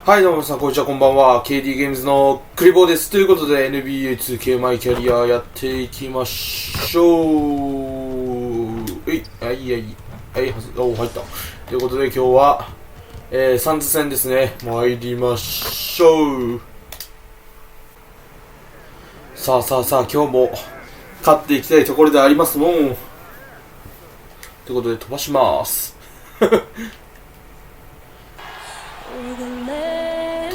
はい、どうも皆さん、こんにちは、こんばんは。KD ゲームズのクリボーです。ということで、NBA2K マイキャリアやっていきましょう。お、入った。ということで、今日は、サンズ戦ですね。参りましょう。さあ、今日も勝っていきたいところでありますもん。ということで、飛ばします。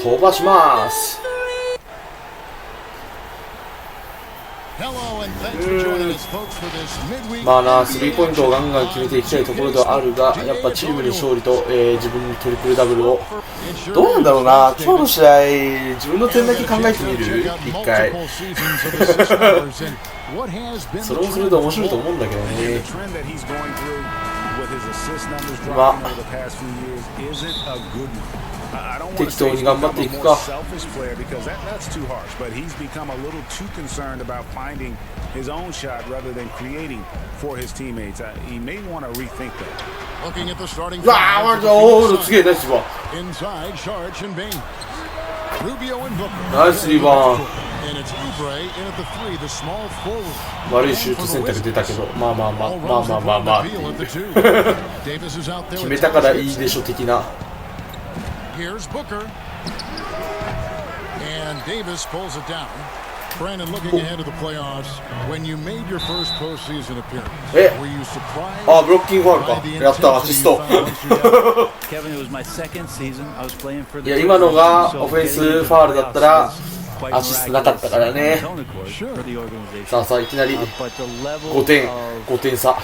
飛ばします。まあな、スリーポイントをガンガン決めていきたいところではあるが、やっぱチームに勝利と、自分のトリプルダブルをどうなんだろうな。今日の試合、自分の点だけ考えてみる一回それもそれで面白いと思うんだけどね。まあ適当に頑張っていくか。うわー、すげえナイスリバウンド。ナイスリバウンド。悪いシュート選択出たけど、まあ決めたからいいでしょ的な。Here's Booker. And Davis pulls it down. Brandon, looking ahead of the playoffs, when you made your first postseason appearance, were you surprised? あ、ブロッキングファウルか。やった、アシスト。いや、今のがオフェンスファウルだったらアシストなかったからね。さあいきなり5点差。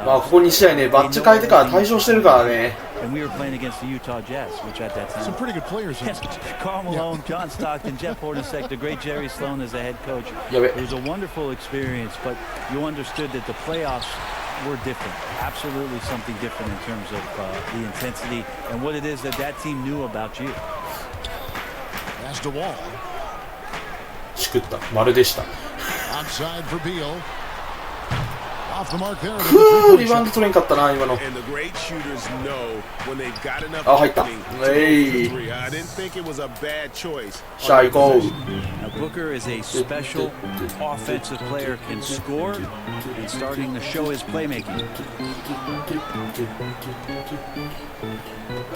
まあここ2試合ね、バッジ変えてから退場してるからね。やべ。Were different, absolutely something different in terms of the intensity and what it is that team knew about you. しくった、丸でした。リバウンド取れんかったな、今の。あ、入った。さあ行こう。Booker is a special offensive player, can score and starting to show his playmaking.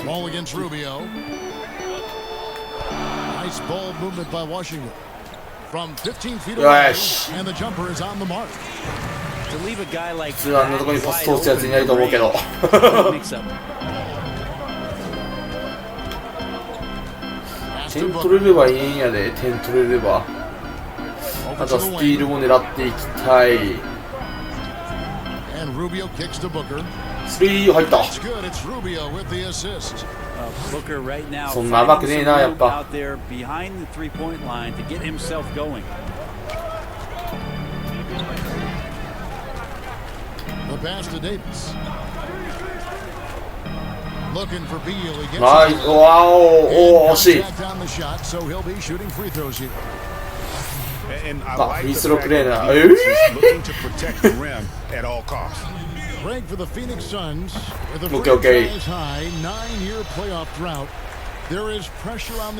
Ball against Rubio. Nice ball movement by Washington. From 15 feet away, and the jumper is on the mark. 普通あんなとこにパス通すやついないと思うけど点取れればいいんやで。点取れればあとはスティールも狙っていきたい。スリー入った。そんな甘くねえな、やっぱ。はい、わお、惜しい。あ、フリースロープレーな。オッケーオッケー。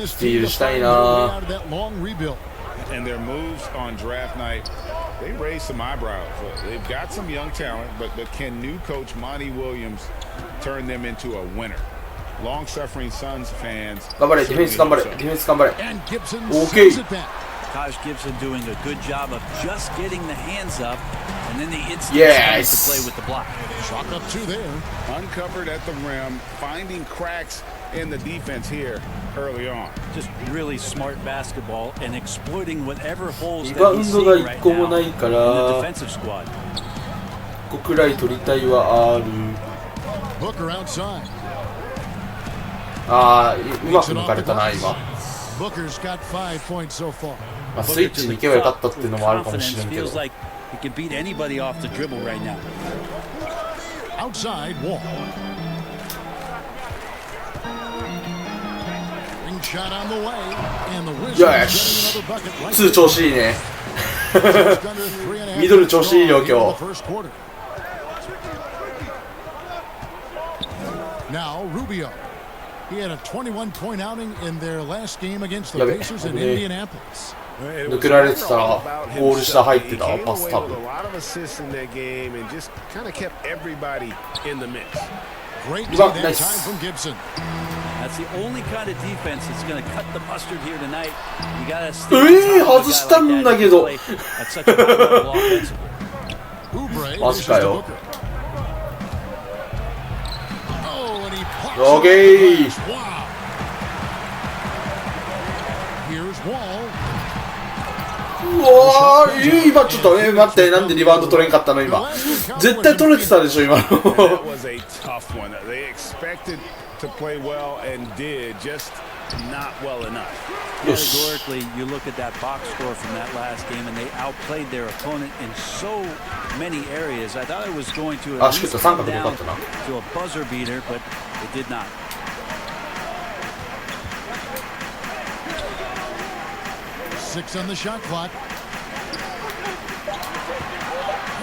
スティールしたいな。And their moves on draft night, they raised some eyebrows. They've got some young talent, but can new coach Monty Williams turn them into a winner? Long-suffering Suns fans. 頑張れ、ディフェンス頑張れ、ディフェンス頑張れ。OK。Taj Gibson doing a good job of just getting the hands up, and then the instant to play with the block. Chalk up two there. Uncovered at the rim, finding cracks in the defense here early on. Just really smart basketball and exploiting whatever holes リバウ that ン he's ドが seeing 1 right 個も now ないか in the ら defensive squad. 1個くらい取りたいはある。Booker outside. あー、うまく抜かれたな今。Booker's got 5 points so far. まあ、スイッチに行けばよかったっていうのもあるかもしれんけど。 Feels like he can beat anybody off the dribble right now. Outside Wall. Shot on the way, and the Wizards getting another bucket right. 2調子いいね。ミドル調子いいよ今日。Now Rubio. He had a 21-point outing in their last game against the Pacers in Indianapolis. 抜けられてたらゴール下入ってたパス多分。 Great Well, that nice. time from Gibson. That's the only kind of defense that's going to cut the mustard here tonight. You got to stay on top of a guy like that. 外したんだけど。 At such a high level offensively. Oubre マジかよ。 Oh, and he pops OK it. Wow. Here's Wall. うわー、今ちょっと待って、なんでリバウンド取れんかったの今。絶対取れてたでしょ今の。 That was a tough one. They expected to play well and did, just not well enough. Categorically, you look at that box score from that last game, and they outplayed their opponent in so many areas. I thought it was going to at least come down to a buzzer beater, but it did not. Six on the shot clock.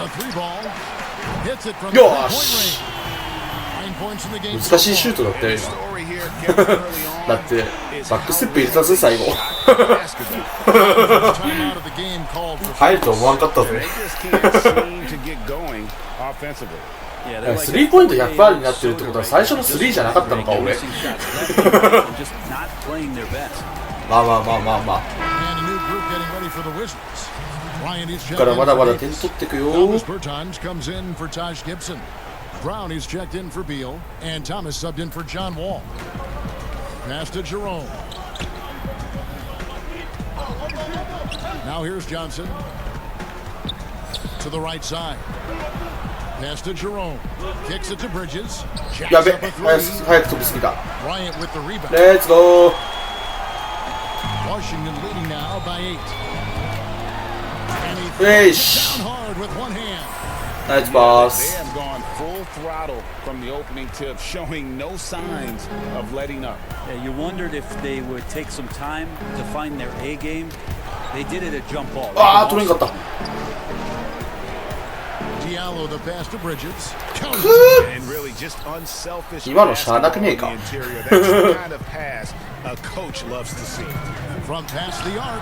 A three ball. Hits it from the three-point range. 9 points in the game. 難しいシュートだったよ今。だってバックステップ入れたぜ最後。入ると思わんかったぜ。スリーポイント100%になってるってことは最初のスリーじゃなかったのか俺。まあまあまあまあまあ。ここからまだまだ点取ってくよ。 Brown is checked in for Beal, and Thomas subbed in for John Wall. Pass to Jerome. Now here's Johnson. To the right side. Pass to Jerome. Kicks it to Bridges. やべ、早く飛びすぎた。 Bryant with the rebound. Let's go. Washington leading now by 8. And he Eish. down hard with one hand. Nice pass. They have gone full throttle from the opening tip, showing no signs of letting up. Yeah, you wondered if they would take some time to find their A game. They did it at jump ball. ああ、取れんかった。 Diallo the pass to Bridges. And really just unselfish. 今のしゃあなくねえか。 That's the kind of pass a coach loves to see. From past the arc.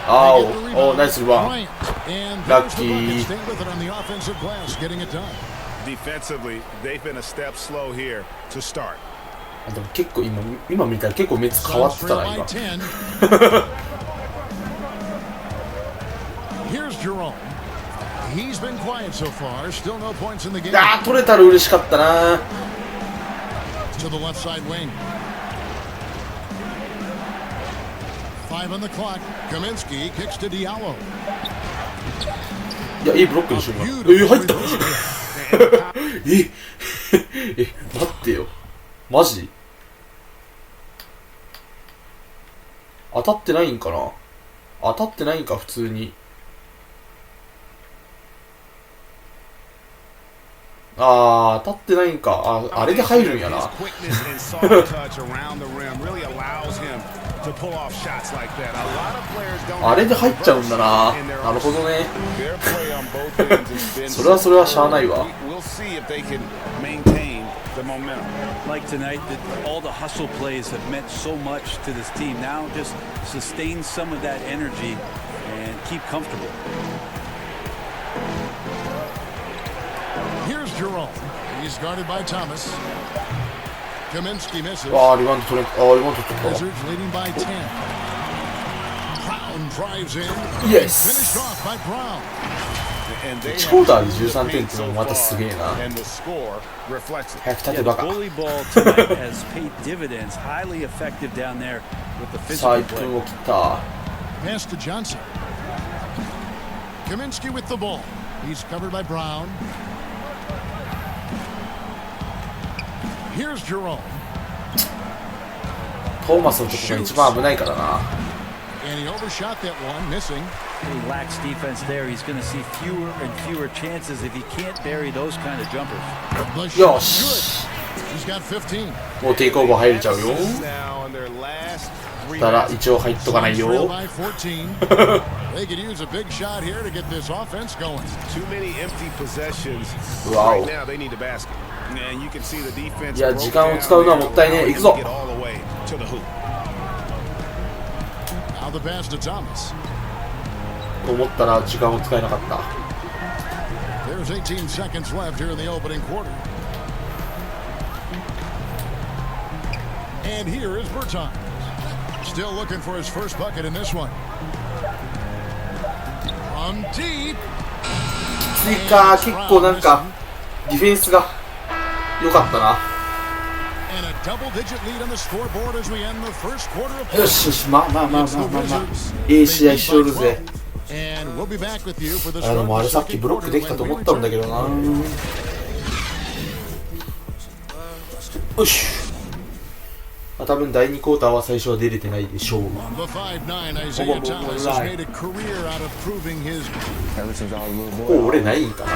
あお、ナイスリバウンド。 And Lucky. stay with it on the offensive glass, getting it done. Defensively, they've been a step slow here to start. でも結構今見たら結構目つ変わってたな今。 Here's Jerome. He's been quiet so far. Still no points in the game. ああ、取れたら嬉しかったな。 To the left side wing. 5 on the clock. Kaminsky kicks to Diallo. いや、いいブロックでしょ今。入った。待ってよ。マジ？当たってないんかな。当たってないんか普通に。ああ、当たってないんか。あれで入るんやな。あれで入っちゃうんだな。なるほどね。それはしゃあないわ。 Like tonight, all the hustle plays have meant so much to this team. Now just sustain some of that energy and keep comfortable. Here's Jerome. He's guarded by Thomas. Kaminsky misses. ああ、リバウンド取れん。ああ、リバウンド取った。 Wizards leading by 10. Brown drives in. Yes. Finished off by Brown. 1クォーターで13点ってのもまたすげえな。早く立てバカ。 Bully ball tonight has paid dividends. Highly effective down there with the さあ physical 1 play. 分を切った。 Pass to Johnson. Kaminsky with the ball. He's covered by Brown. Here's Jerome. トーマスのとこが一番危ないからな。 And he overshot that one, missing. He lacks defense there. He's going to see fewer and fewer chances if he can't bury those kind of jumpers. The よ shot し。 good. He's got 15. もうテイクオーバー入れちゃうよ。たら一応入っとかないよ。 Trail by 14. They could use a big shot here to get this offense going. Too many empty possessions. Wow. Right now they need a basket. いや、時間を使うのはもったいねえ。行くぞ。と思ったら時間を使えなかった。There's 18 seconds left here in the opening quarter. And here is Bertans. Still looking for his first bucket in this one. From deep. 追加、結構なんかディフェンスが良かったな。And a double-digit lead on the scoreboard as we end the first quarter of play. よしよし、まあ。いい試合しとるぜ。And we'll be back with you for the でもあれさっきブロックできたと思ったんだけどな。よし。多分第2クォーターは最初は出れてないでしょう。お、俺ないんかな。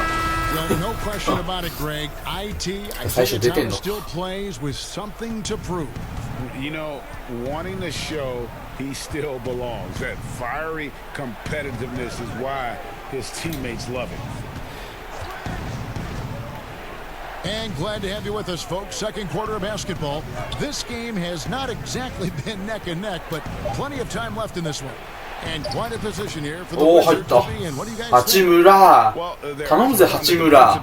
最初出てんの。You know, wanting to show he still belongs. That fiery competitiveness is why his teammates love him. And glad to have you with us, folks. Second quarter of basketball. This game has not exactly been neck and neck, but plenty of time left in this one. And quite a position here for the Wizards to be in. What do you guys think? 八村。頼むぜ、八村。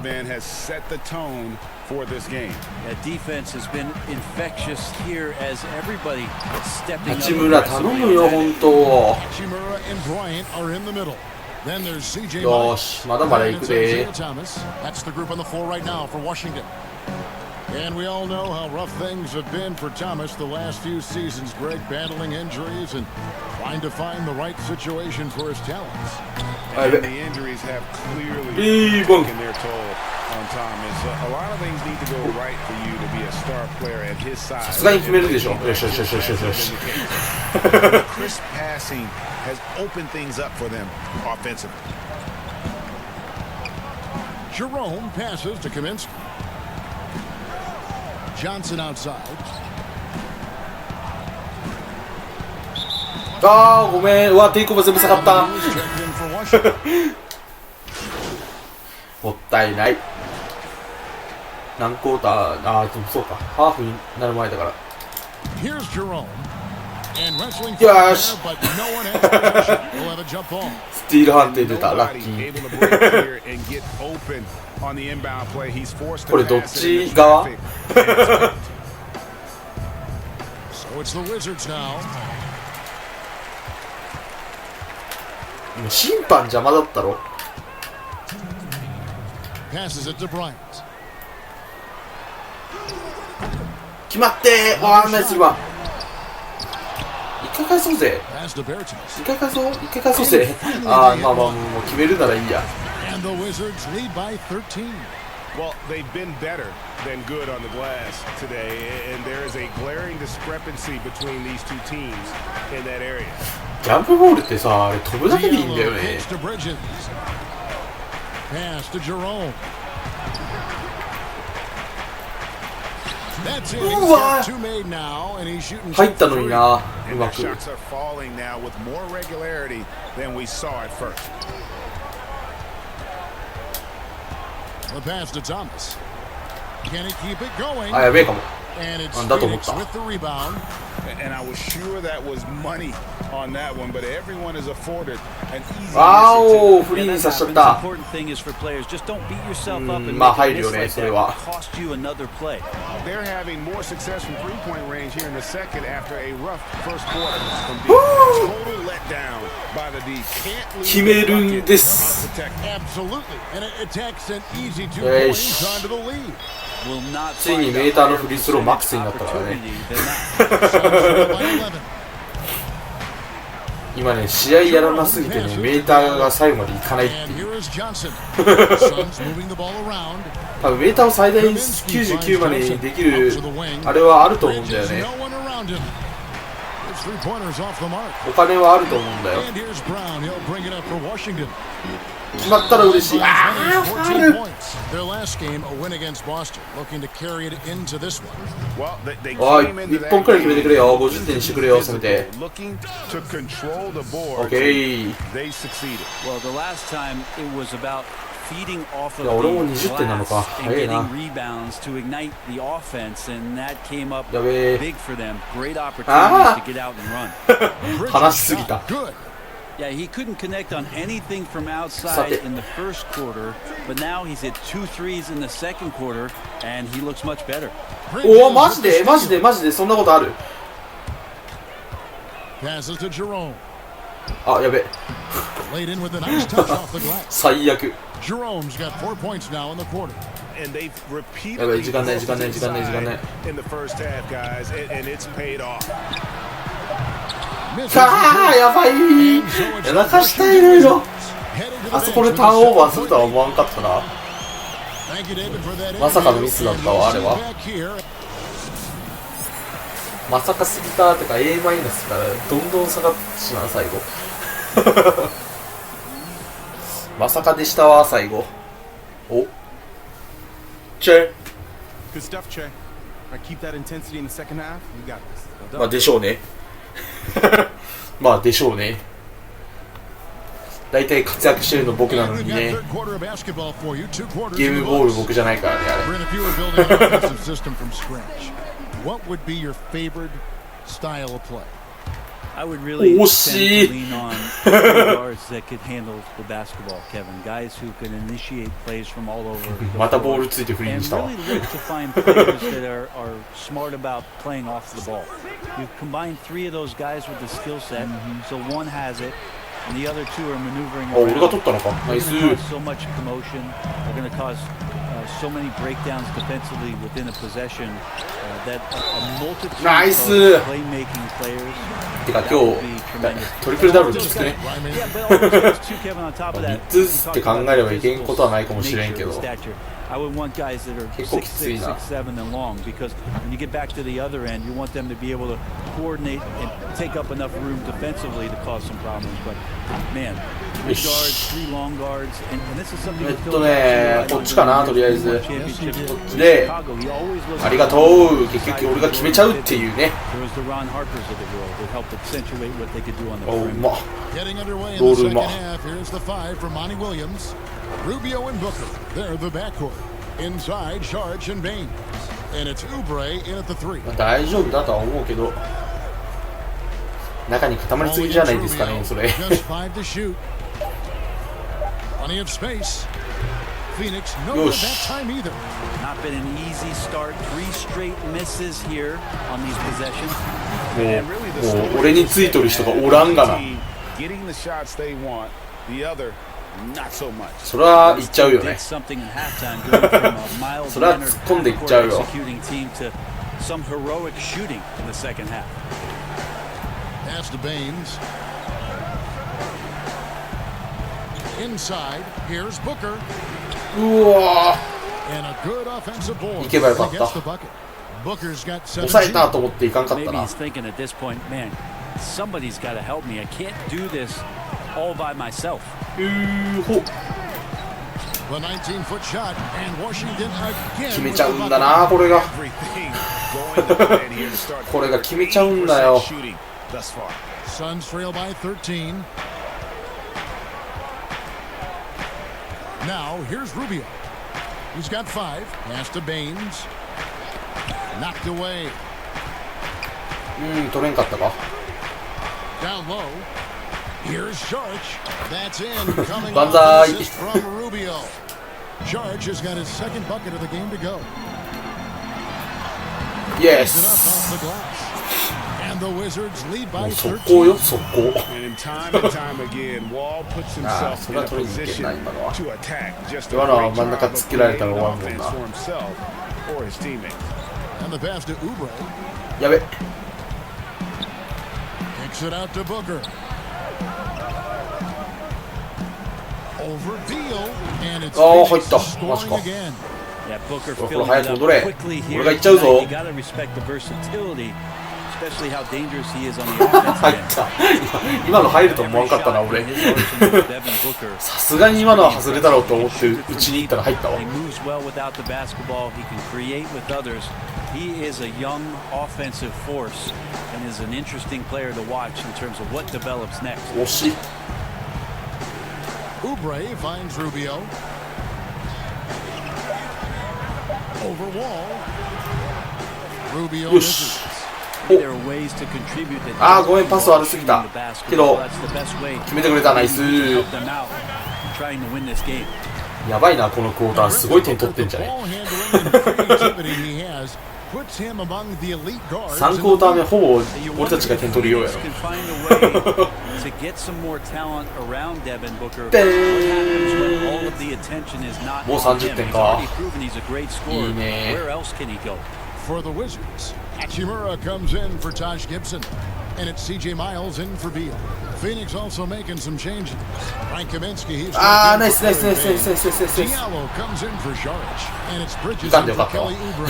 For this game. That defense has been infectious here as everybody stepping up. 八村頼むよ、本当。Hachimura and Bryant are in the middle. Then there's CJ. よし、まだまだ行くで。 That's the group on the floor right now for Washington. And we all know how rough things have been for Thomas the last few seasons, Greg, battling injuries and trying to find the right situation for his talents. And the injuries have clearly taken their toll on Thomas. A lot of things need to go right for you to be a star player at his size. さすがに決めるでしょ。よしよしよしよしよし。Crisp passing has opened things up for them offensively. Jerome passes to Kaminsky. Johnson outside. あー、ごめん。うわ、テイクオーバー全部下がった。もったいない。何クォーター、あー、でもそうか。ハーフになる前だから。Here's Jerome. And wrestling よし。 but no one has possession. We'll have a jump ball. スティール判定出た。ラッキー。これどっち側？ So it's the Wizards now. 審判邪魔だったろ。 Passes it to Bryant. 決まってー。わー、ナイスリバウンド。一回返そうぜ。一回返そうぜ。あー、まあもう決めるならいいや。And the Wizards lead by 13. Well, they've been better than good on the glass today, and there is a glaring discrepancy between these two teams in that area. ジャンプボールってさ、あれ飛ぶだけでいいんだよね。 Pass to Jerome. That's it. うわー。 Two made now, and he's shooting 入ったのにな、うま And く。 their shots are falling now with more regularity than we saw at first. The pass to Thomas. Can he keep it going? あ、やべえかも。 And it's なんだと思った。 Phoenix with the rebound. And I was sure that was money on that one, but everyone is afforded an easy わーお、 missing フリーにさせちゃっ The た。 important thing is for players, just don't beat yourself up and まあ make 入 a るよ miss ね、 like それ that は。 cost you another play. They're having more success from three-point range here in the second after a rough first quarter. From deep. Total letdown by the D. Can't lose 決めるんです。 Absolutely. And it takes an easy 2 points onto the lead. ついにメーターのフリースローマックスになったからね。今ね、試合やらなすぎてね、メーターが最後までいかないっていう。多分メーターを最大99までにできるあれはあると思うんだよね。お金はあると思うんだよ。決まったら嬉しい。あー、ファウル。おい、1本くらい決めてくれよ。50点にしてくれよ、せめて。オッケー。Well, the last time it was about feeding off of いや俺もthe 20点なのか glass and 早いな getting rebounds to ignite the offense, and that came up やべえ big for them. Great opportunities to get out and run. 話しすぎた Good. Yeah, he couldn't connect on anything from outside in the first quarter, but now he's hit 2 threes in the second quarter, and he looks much better. おおマジでマジでマジでそんなことある Passes to Jerome. あやべ Laid in with a nice touch off the glass. 最悪 Jerome's got 4 points now in the quarter. And they've やべ repeatedly 時間ない時間ない時間ない時間ない in the first half, guys, and it's paid off. あーやばい泣かしたいろいろあそこでターンオーバーするとは思わんかったなまさかのミスだったわあれはまさかすぎたとか A マイナスからどんどん下がってしまう最後まさかでしたわ最後おチェ Good stuff, Che. I keep that intensity in the second half. You got this. まあでしょうねまあでしょうね大体活躍してるの僕なのにねゲームボール僕じゃないからねあれ What would be your favorite style of play? I would really Oh, tend shit. to lean on guards that could handle the basketball, Kevin. Guys who can initiate plays from all over the またボー floor ルついてフリーに and したわ really look to find players that are smart about playing off the ball. You combine 3 of those guys with the skill set, so one has it, and the other 2 are maneuvering あ俺が around. 取ったのかナイ They're ス going to cause so much commotion. They're going to cause so many breakdowns defensively within a possession that a multitude Nice. of playmaking players. てか今日トリプルダブルきつくね Yeah, but also too, Kevin, on top of that, 3つって考えればいけんことはないかもしれんけど I would want guys that are 結構きつい 6'6", な 6'7", and long, because when you get back to the other end, you want them to be able to coordinate and take up enough room defensively to cause some problems. But man, 3 guards, 3 long guards, and this is something that こっちかなとりあえずこっちでありがとう結局俺が決めちゃうっていうね There was the Ron Harpers of the world that helped accentuate what they could do on the おう perimeter. ま Getting underway in Roll the them second up. half. Here's the 5 from Monty Williams. Rubio and Booker. They're the backcourt. Inside, Sharge and Bain. And it's Oubre in at the 3. 大丈夫だとは思うけど中に固まりすぎじゃないですかねそれ Just 5 to shoot. Plenty of space. Phoenix, no good that time either. Not been an easy start. 3 straight misses here on these possessions. もう俺についとる人がおらんがな Getting the shots they want, the other not so much. それは言っちゃうよ Did ね something in halftime, going from a mild それは mannered 突っ込んでいっちゃうよ executing team to some heroic shooting in the second half. Pass to Baines. Inside, here's Booker. うわ And a good offensive board. 行けばよかった Gets the bucket. Booker's got 抑え 17. たと思っていかんかった Maybe な he's thinking at this point, man, somebody's got to help me. I can't do this all by myself. ほ The 19-foot shot, and Washington again. 決めちゃうんだなこれが Everything going to plan here to start これが決めちゃうんだよ shooting thus far. Suns trail by 13. Now, here's Rubio. He's got 5. Pass to Baines. Knocked away. 取れんかったか Down low. Here's Sharge. That's in. Coming off Banzai. an assist from Rubio. Sharge has got his second bucket of the game to go. Yes It up off the glass. And the Wizards lead も by う速 13. 攻よ速攻 And time and time again, Wall puts himself so in a that's what he did, position nah,今のは。 to attack. Just a 今のは great 真ん中 job 突 of きられたら creating 終わるもん offense な for himself or his teammates. And the pass to Oubre. やべ Kicks it out to Booker. Over Beal. And it's Oh, Phoenix 入った。 scoring マジか。 again. Yeah, Booker これ filling 早 it く up 戻れ quickly here. 俺が行っちゃうぞ You got to respect the versatility, especially how dangerous he is on the offensive 入っ end. た今の入ると思わんかったな Every 俺 shot from his arsenal, Devin Booker. さすがに今のは外れだろうと思ってうちに行ったら入ったわ He moves well without the basketball. He can create with others. He is a young offensive force and is an interesting player to watch in terms of what develops next. 惜しい Oubre finds Rubio. over Wall. Rubio よし。 There are ways to contribute that あーごめんパス悪すぎたけど That's the best way 決めてくれたナイス to help them out trying to win this game. やばいなこのクォーターすごい点取ってんじゃね Ball handling and creativity he has puts him among the elite guards. 3クォーター目ほぼ俺たちが点取るようやろ Can find a way to get some more talent around Devin Booker. What happens when all of the attention is not もう on 30 点 him? He's か already proven he's a great scorer. いいね Where else can he go? For the Wizards, Hachimura comes in for Taj Gibson, and it's C.J. Miles in for Beal. Phoenix also making some changes. Frank Kaminsky, he's あーナイスナイスナイスナイスナイスナイスナイス Diallo comes in for Saric, and it's Bridges いかん in でよか for ったわ Kelly Oubre.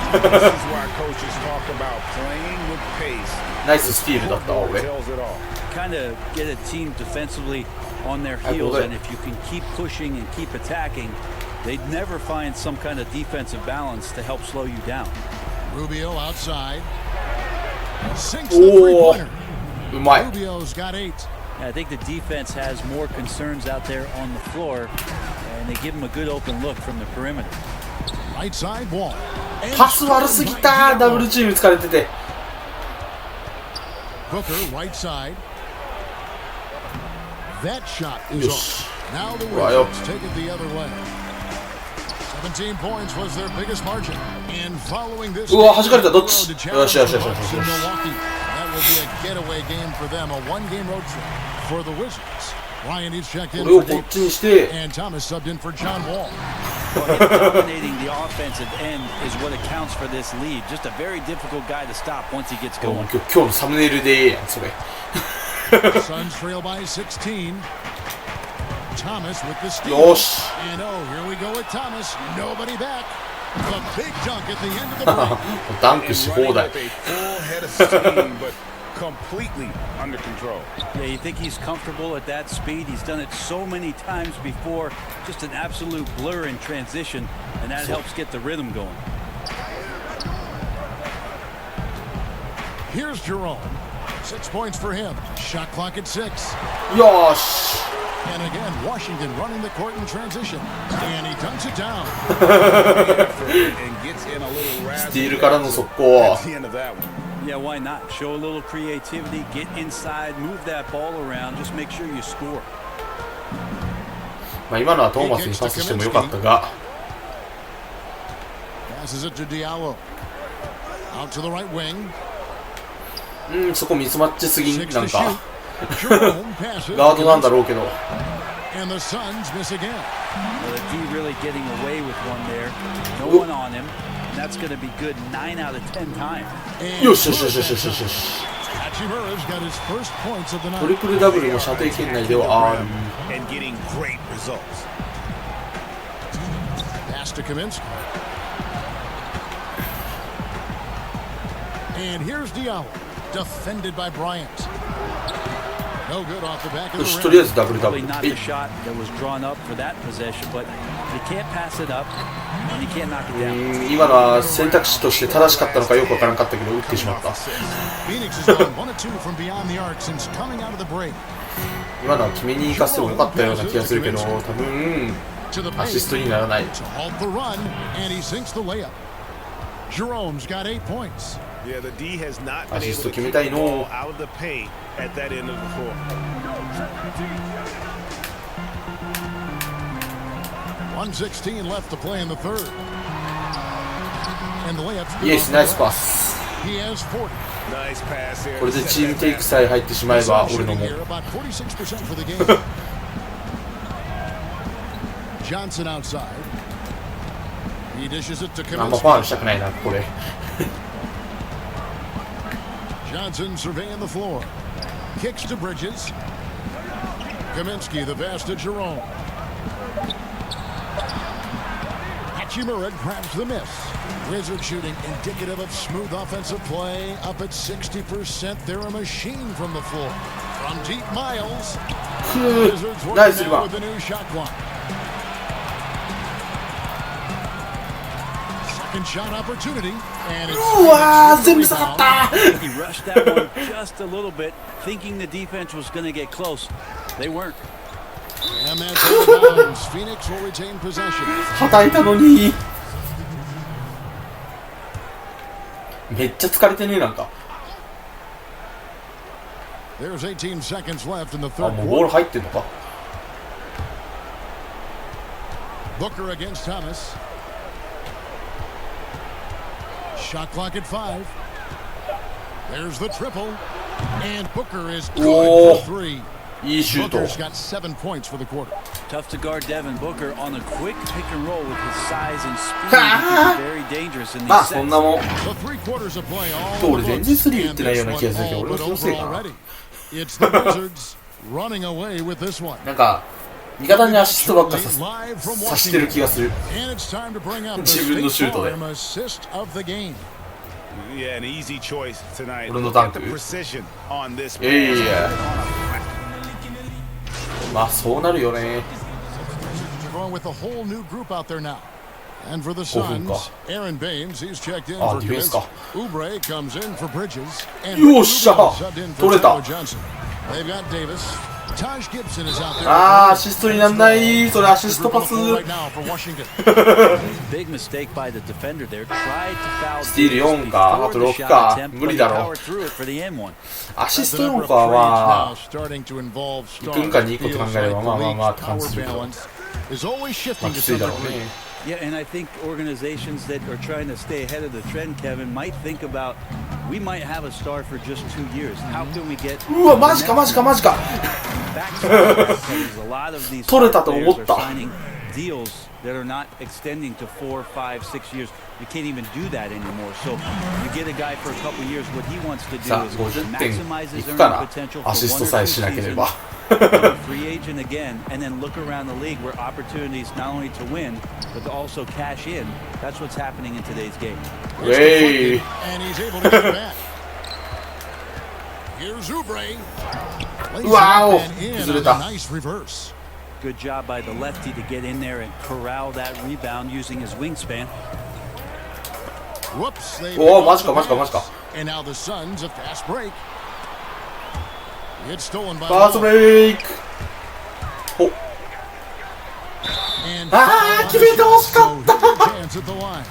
This is why coaches talk about playing with pace. ナイススティールだったわ俺 Tells it all. Kind of get a team defensively on their heels, and if you can keep pushing and keep attacking, they'd never find some kind of defensive balance to help slow you down. Rubio outside. Sinks the おお three-pointer. うまい Rubio's got 8. I think the defense has more concerns out there on the floor, and they give them a good open look from the perimeter. Right side wall. And パス悪すぎたダブルチーム疲れてて Booker, right side. That shot is Yes. off. Now the Right up. Wizards take it the other way. 17 points was their biggest margin. And following this, うわ弾かれたどっち road to よしよしよし challenge よ the し Bucks よ in し Milwaukee. That will be a getaway game for them, a one-game road trip for the Wizards. Ryan is checked in これを for こっ Davis, ちにして and Thomas subbed in for John Wall. Dominating the offensive end is what accounts for this lead. Just a very difficult guy to stop once he gets 今 going. 日のサムネイルでええやんそれ Suns trail by 16. Thomas with the steal. よし And oh, here we go with Thomas. Nobody back. A big dunk at the end of the break. ダンクし And 放 running 題 with a full head of steam, but completely under control. Yeah, you think he's comfortable at that speed? He's done it so many times before. Just an absolute blur in transition, and that helps get the rhythm going. Here's Jerome. 6 points for him. Shot clock at 6. よーし And again, Washington running the court in transition. And he dunks it down. And gets in a little スティールからの速攻 at the end of that one. Yeah, why not? Show a little creativity, get inside, move that ball around, just make sure you score. まあ今のはトーマスにパスしてもよかったが Passes it to Diallo. Out to the right wing. そこミスマッチすぎん 6 なん to shoot. か Jerome passes. ガードなんだろうけど And the Suns miss again. Well, the D really getting away with one there. No one on him. And that's going to be good 9 out of 10 times. And よしよしよしよしよしよしよし Hachimura's got his first points of the トリ night. プルダブルの射程圏内ではある And getting great results. Pass to Kaminsky. And here's Diallo. Defended by Bryant. No good off the back of よし the とりあえ rim. ずダブルダブ Probably ル not え the shot that was drawn up for that possession, but you can't pass it up and you can't knock it down. 今のは選択肢として正しかったのかよくわからなかったけど打ってしまった Phoenix has gone 1 of 2 from beyond the arc since coming out of the break. 今のは決めに行かせてもよかったような気がするけど多分 To the アシ paint ストにならない to halt the run, and he sinks the layup. Jerome's got 8 points. Yeah, the D has not been アシ able スト to 決め keep たい the の ball out of the paint at that end of the floor. 1:16 left to play in the third. And the layup's good イエ off ス the ナイス glass. パス He has 40. Nice pass there. これでチームテイクさえ入ってしまえば Suns 俺の shooting も here about 46% for the game. Johnson outside. He dishes it to あんまファウル Kaminsky. したくないなこれ Johnson surveying the floor. Kicks to Bridges. Kaminsky, the pass to Jerome. Hachimura grabs the miss. Wizard shooting indicative of smooth offensive play. Up at 60%. They're a machine from the floor. From deep Miles. Wizards ナイス working リ now バウ with the new shot clock. Second shot opportunity. And it's うわー Phoenix 全 with 部 the 下がっ rebound. た He rushed that one just a little bit, thinking the defense was going to get close. They weren't. And that's out of bounds. Phoenix will retain possession. 叩いたのにめっちゃ疲れてねえ、なんか。 There's 18 seconds left in the あ、 third もうボール quarter. 入ってんのか。 Booker against Thomas. Shot clock at 5. There's the triple. And Booker is Oh. good for 3. いいシュート。 Booker's got 7 points for the quarter. Tough to guard Devin Booker on a quick pick and roll with his size and speed. He can be very dangerous in まあ these そん sets. なもん。 The 3 quarters of play all 今日俺全然スリー and 打ってないような気がするけど、 all 俺の but 気のせい over かな。 already. It's the Wizards running away with this one. なんか味方にアシストばっかさしてる気がする。 And it's time to bring up 自分のシュートで。 the assist of the game. Yeah, an easy choice tonight. 俺の Look ダン at ク。 the precision on this いやいやい pass. や。まあそうなるよね。 Going with a whole new group out there now. And for the 5分 Suns, か。 Aaron Baines, he's checked in あ、 for ディフェンス Kaminsky. か。 Oubre comes in for Bridges. And よっしゃ Rubio subbed in for 取れた。 Tyler Johnson. They've got Davis. Taj Gibson is out there. あー、アシストになんない。それアシストパス。 Right now for Washington. Big mistake by the defender there. Tried to foul スティール Davis 4か、 before あと the 6 shot か。 attempt, 無 but 理 he だろ。 powered through it for the and one. アシス The ト number 4 of か trades は now starting to involve 行くんか2個って考 feels えれば like まあ the まあまあ league's って感じ power するけど、 balance is always まあ shifting き to つい some だろう degree. ね。 Yeah, and I think organizations that are trying to stay ahead of the trend, Kevin, might think about we might have a star for just 2 years. How can we get うわ、マジかマジかマジか。 back to that? Because a lot of these 取れた star と思 players っ are た。 signing deals that are not extending to 4, 5, 6 years. You can't even do that anymore. So you get a guy for a couple years. What he wants to do さあ、 is 50点 maximize い his くか earning な。 potential ア for シス 1 or トさえ 2しなけれ seasons. ば。 Free agent again, and then look around the league where opportunities not only to win but to also cash in. That's what's happening in today's game. ウェイ。 And he's able to get back. Here's Oubre. Lays it Wow. up and in on 崩れ a た。 nice reverse. Good job by the lefty to get in there and corral that rebound using his wingspan. Whoops. They おお、マジかマジかマジか。 And now the Suns, a fast break. It's stolen by ファーストブレイク。お、 And あー、決めてほしかった。 chance at the line.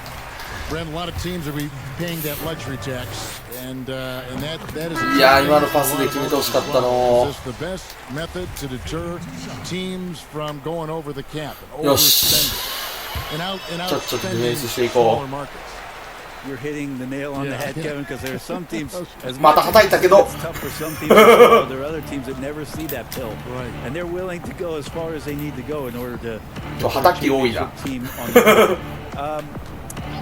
Brent, a lot of teams will be paying that luxury tax, and that is. いやー、今のパスで決めてほしかったの。 Just the best method to deter teams from going over the cap and よし。 overspending. And ちょっとディフェンスしていこ smaller う。 markets. You're hitting the nail on the head, Kevin, because there are some teams, as ま much た as 叩いたけど。 it's tough for some teams to follow, there are other teams that never see that pill. Right. And they're willing to go as far as they need to go in order to 今日叩き多いな。 team on the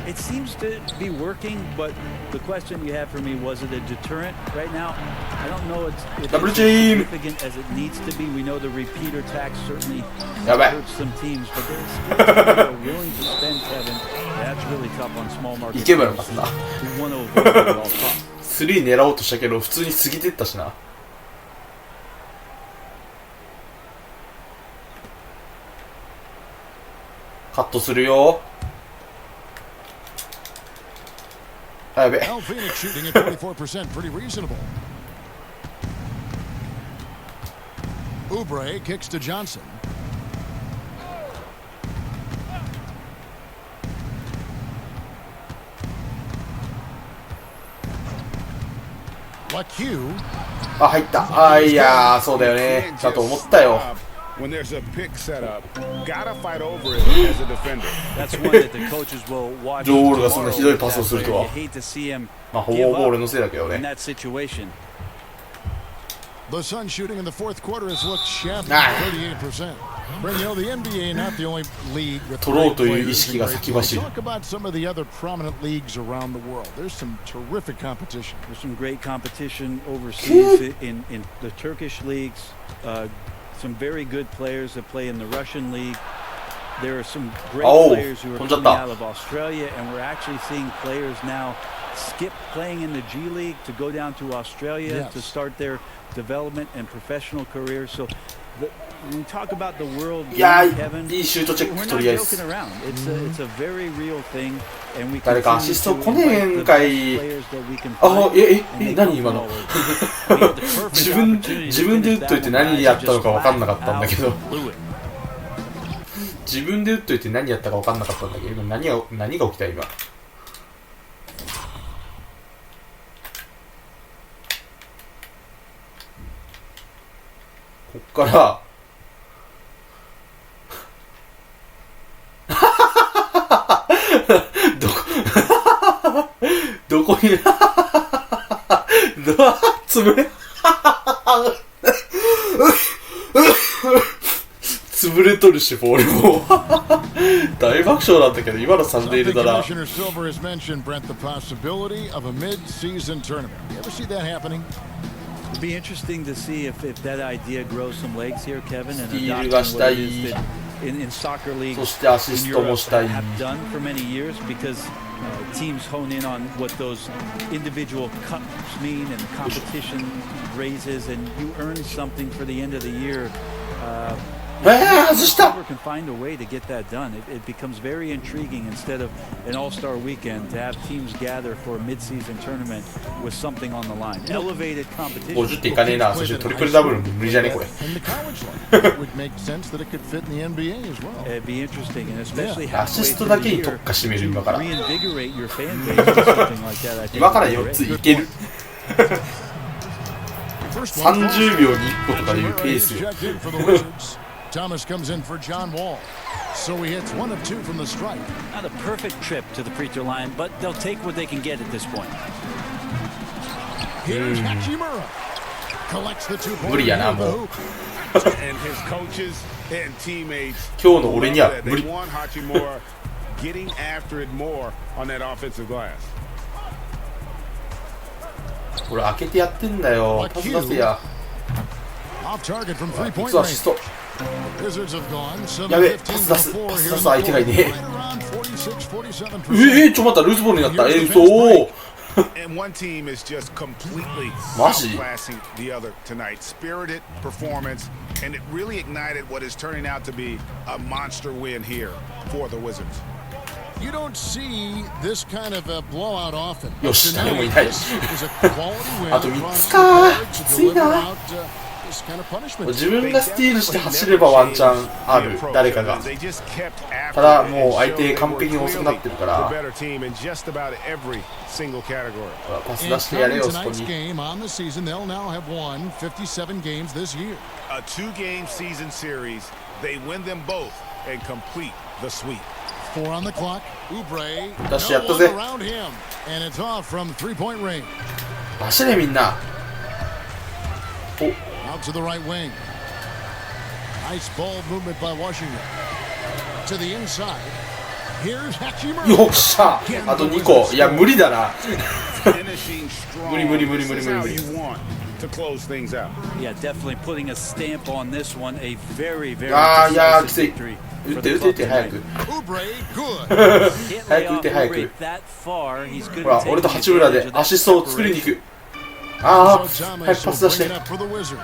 it seems to be working, but the question you have for me, was it a deterrent right now? I don't know if it's Double as team. significant as it needs to be. We know the repeater tax certainly やばい。 hurts some teams, but they're still willing to spend, Kevin. That's really tough on small market いけばよ teams かったな。 who want to avoid it at all costs. 3狙おうとしたけど、普通に過ぎてったしな。カットするよ。あ、やべ。 Al Phoenix shooting at 44%, pretty reasonable. Oubre kicks to Johnson. LaQ. あ、入った。あ、いやー、そうだよね。だと思ったよ。 When there's a pick set up, gotta fight over it as a defender. That's one that the coaches will watch ジョールがそんなひどい tomorrow パスを with する that と player. は You hate to see him まあ、ほぼ give ほぼ俺 up のせいだけど in ね。 that situation. The Suns shooting in the fourth quarter has looked shabby, Ah. 38%. But you know, the NBA not the only league with 取ろう great という意 players 識 and が great 先 players. 走る。 Talk about some of the other prominent leagues around the world. There's some terrific competition. There's some great competition overseas in the Turkish leagues. Some very good players that play in the Russian league. There are some great Oh, players who are 飛んじゃっ coming た。 out of Australia, and we're actually seeing players now skip playing in the G League to go down to Australia Yes. to start their development and professional careers. So when we talk about the world いや game, ー、 Kevin, いいシュートチェッ we're ク、と not りあえ joking ず。 around. It's a very real thing, and we 誰かア continue シスト to 来ねえ invite ん the か best い。 players that we can あ、 find, and they 何 come 今の。 forward. We had the perfect 自分 opportunity 自 to 分で finish 打っとい that て one, 何 guys. やったの Just か分かんなか flat ったんだけど out blew it. 自分で打っといて何やったか分かんなかったんだけど今何が起きた今 Well, You're hitting the nail on the head, Kevin, because there are some teams, 自分で打っといて何やったか分かんなかったんだけど今何が起きた今 that, こっからどこに潰れ潰れとるし、ボールも大爆笑なんだけど、今のサムネイルだな。It'd be interesting to see if that idea grows some legs here, Kevin, and スティールがしたい。 in soccer leagues そしてアシストもしたい。 have done for many years because teams hone in on what those individual cups mean and competition raises, and you earn something for the end of the year. Whoever can find a way to get that done, it becomes very intriguing instead of an all-star weekend to have teams gather for a mid-season tournament with something on the line. Elevated competition. 50っていかねえな。そしてトリプルダブルも無理じゃねこれ。It'd be interesting, and especially アシストだけに特化してみる今から。 reinvigorate your fan base or something like that. I think 今から4ついける。30秒に1個とかいうペースよ。Thomas comes in for John Wall. So he hits 1 of 2 from the strike. Not a perfect trip to the free throw line, but they'll take what they can get at this point. Here's Hachimura. Collects the 2 points. 無理やなもう。 And his coaches and teammates 今日の俺には know that 無 they 理。 want Hachimura getting after it more on that offensive glass. これ開けてやってんだよ。パス出せや。 Off target from い 3-point つアシス range. ト。 Wizards have gone やべ、 7-15 パス出す。 before パス here 出 in す相手がいね right え。 around 46-47%. ちょっと待った、ルーズボールになった。嘘。 And one team is just completely マジ outclassing the other tonight. Spirited performance, and it really ignited what is turning out to be a monster win here for the Wizards. You don't see this kind of a blowout often. よし、誰もい Tonight, ない。 this is a quality win あと3 across つ the か board き to つい deliver な。 out this kind of punishment. 自分がスティールして走ればワンチャンある。誰かが。ただもう相手完璧に遅くなってるから。パス出してやれよ、そこに。 A 2-game season series, they win them both and complete the sweep. 4 on the clock. Oubre. 出してやったぜ。 around him, and it's off from 3-point range. 走れみんな。お。 Out to the right wing. Nice ball movement by Washington. To the inside. Here's Hachimura. よっしゃ。あと2個。いや無理だな。 Finishing strong. 無理無理無理無理 This 無 is 理 how 無理。 you want to close things out. Yeah, definitely putting a stamp on this one. A very, very あーいやーきつ decisive い。 victory 打 for って the 打って打 club って早 tonight. く。 Oubre, good. Can't 早 lay く打 off って早 Oubre く。 that far. He's good ほら at 俺と taking 八村 advantage で of that アシストを作りに separation. 行く。あ So あ、早 Thomas くパ will ス出し bring て it。up for the Wizards.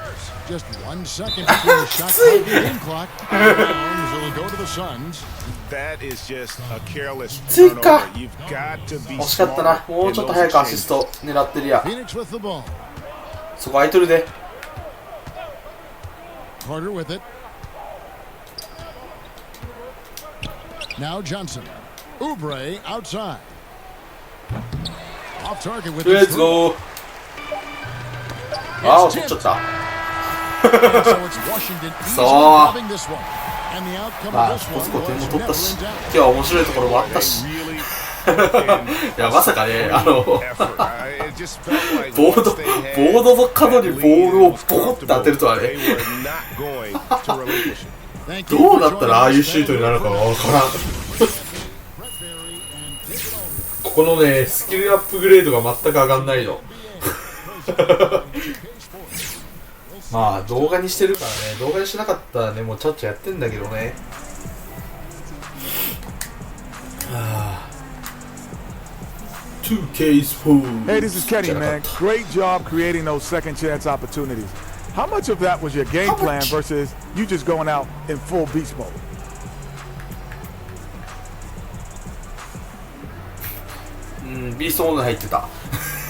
Just 1 second between the shot clock and the game clock. Rebounds will go to the Suns. That is just a careless ついか。 turnover. You've got to be 惜しかったな。 smart もう in ちょっと those 早くアシス exchanges. ト狙ってるや。 Phoenix with the ball. そこ空いとるで。 Carter with it. Now Johnson. Oubre outside. Off target with レッ his ツゴー。ああ、取っちゃった。 so it's Washington easily So. grabbing this one. And the outcome まあ、 of そ this こそこ one 点も was 取った never し、 in doubt. 今日は面白いところもあったし。 Really いや、まさかね、effort. It just felt like ボード、 once they had ボードの角に that ボールを lead, ボコって当てるとは they ね。 were not going to relinquish it. Thank you どう for なったらああ joining いう us. シュートになるのかわからん。ここのね、スキルアップグレードが全く上がんないの。まあ動画にしてるからね、動画にしなかったらね、もうちゃっちゃやってんだけどね。2K's food. Hey, this is Kenny, man. Great job creating those second chance opportunities. How much of that was your game How plan much? versus you just going out in full beast mode? Beast mode に入ってた。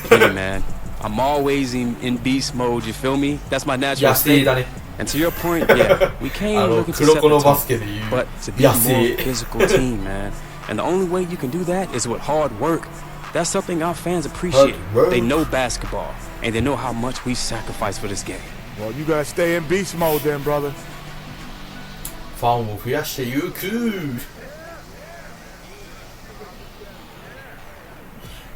Kenny, man. I'm always in beast mode, you feel me? That's my natural 野生 state. だね。 And to your point, yeah, we came あの looking to 黒 set 子の the バ tone, スケで言う but to be a 野 more 生。 physical team, man. And the only way you can do that is with hard work. That's something our fans appreciate. Hard work. They know basketball, and they know how much we sacrifice for this game. Well, you gotta stay in beast mode then, brother. ファンを増やしてゆく。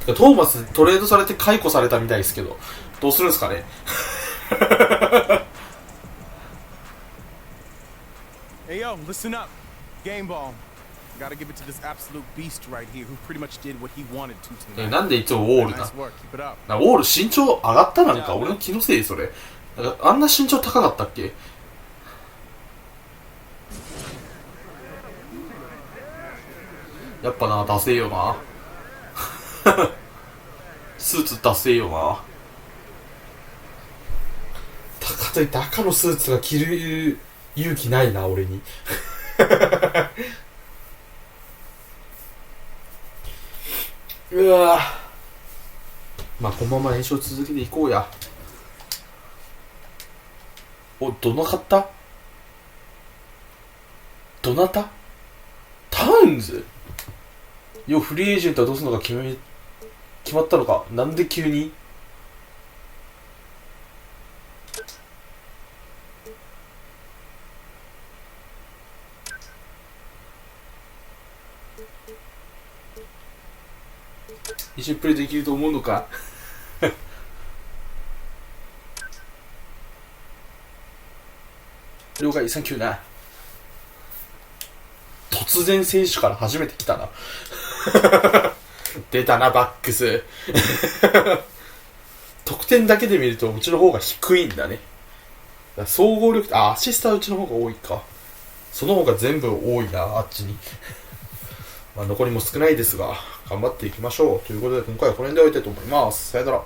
てかトーマストレードされて解雇されたみたいですけど、どうするんですかね。Hey yo, listen up. Game ball. Gotta give it to this absolute beast right here who pretty much did what he wanted to tonight. なんでいつもウォールだ。 Nice work. Keep it up. ウォール身長上がったなんか俺の気のせいそれ。なんかあんな身長高かったっけ。やっぱな、ダセえよな。スーツダセえよな。高といって赤のスーツが着る勇気ないな、俺に。うわぁ。まあ、このまま練習を続けていこうや。お、どなかったどなたタウンズよ、フリーエージェントはどうするのか決まったのか。なんで急に一緒にプレイできると思うのか。了解、サンキューな。突然選手から初めて来たな。出たな、バックス。得点だけで見るとうちの方が低いんだね。総合力、アシストはうちの方が多いか。その方が全部多いな、あっちに。まあ残りも少ないですが、頑張っていきましょう。ということで今回はこの辺で終えたいと思います。さよなら。